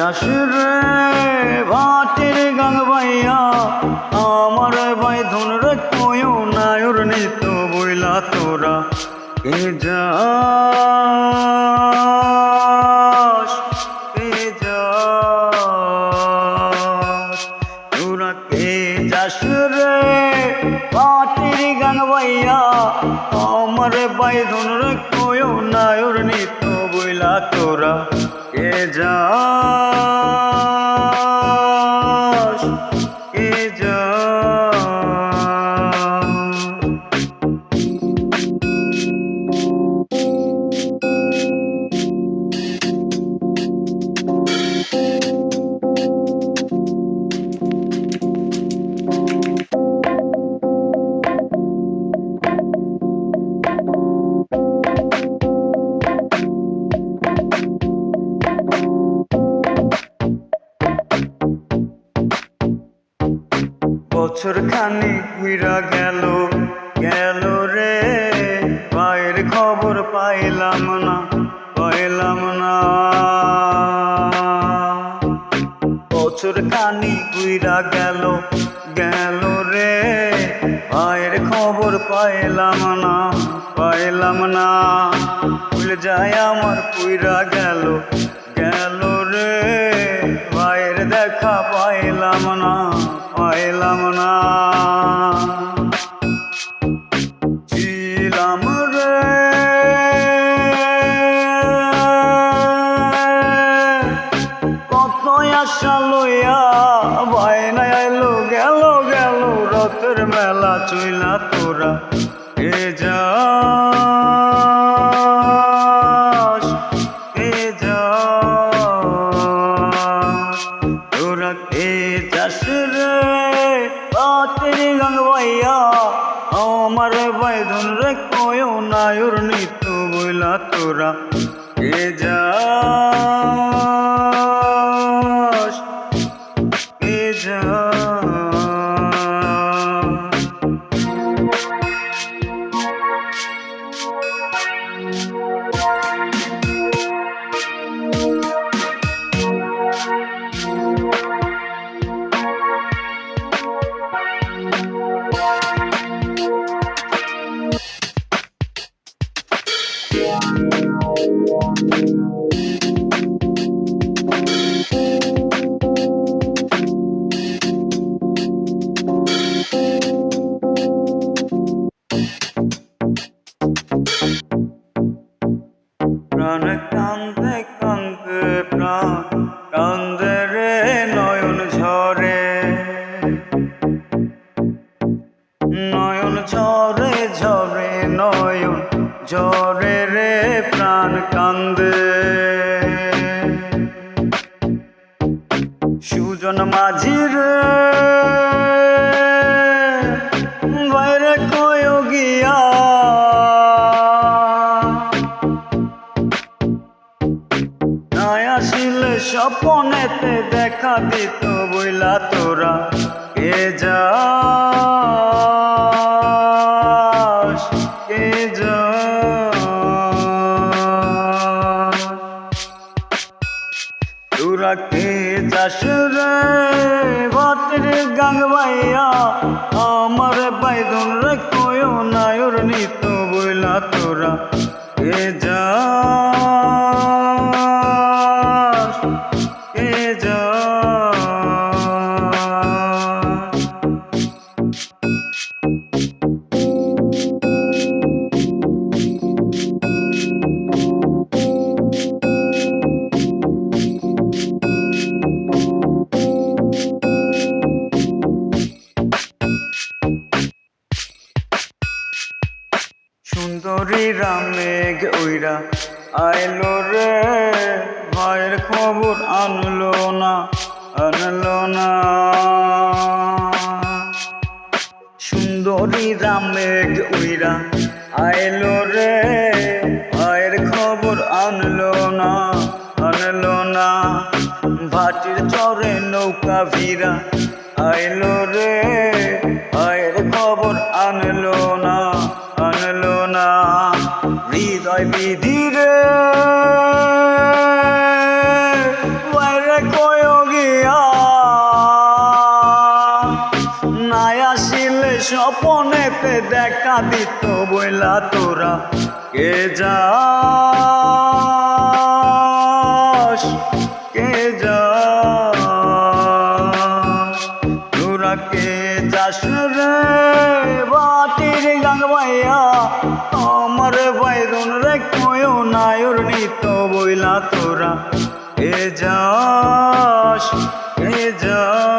যাস রে ভাটের গাং ভাইয়া আমার ভাই ধন রে কয়ও নায়র নিত বইলা তোরা কে যাস কে যাস তোরা কে যাস রে ভাটের গাং ভাইয়া আমার ভাই ধন রে কয়ও নায়র নিত বইলা তোরা কে যাস কে যাস বছর খানি ঘুইরা গেল গেল রে ভাইয়ের খবর পাইলাম না বছর খানি ঘুইরা গেল গেল রে ভাইয়ের খবর পাইলাম না ভুলে যায় আমার পুইরা গেল গেল রে ভাইয়ের দেখা পাইলাম না ছিলাম রে কত আশা লইয়া ভাই না আইলো গেল রথের মেলা চইলা তোরা কে যাস কে যাস তোরা কে যাস রে ভাটের গাং ভাইয়া আমার ভাই ধন রে কয়ও নায়র নিত বইলা তোরা কে যাস কে যাস প্রাণ কান্দে কান্দে প্রাণ কান্দে রে নয়ন ঝরে ঝরে নয়ন ঝরে রে প্রাণ কান্দে সুজন মাঝি রে বাইরে কয় গিয়া আসিলে স্বপনেতে দেখা দিত বইলা তোরা কে যাস কে যাস তোরা কে যাস রে ভাটের গাং ভাইয়া আমার ভাই ধন রে কয়ও নায়র নিত বইলা তোরা কে যাস কে যাস সুন্দরী রামেঘ ওইরা আইলো রে ভাইয়ের খবর আনলো না সুন্দরী রামেঘ ওইরা আইলো রে ভাইয়ের খবর আনলো না ভাটির চরে নৌকা ভিড়া আইলো রে ভাইয়ের খবর আনলো না হৃদয় বিধিরে স্বপনেতে দেখা দিত বইলা তোরা কে যাস কে যাস তোরা কে যাস রে বাটির গাঙ্গাইয়া আমার বাইদন রে কয়ও নায়র নিত বইলা তোরা কে যাস কে যাস।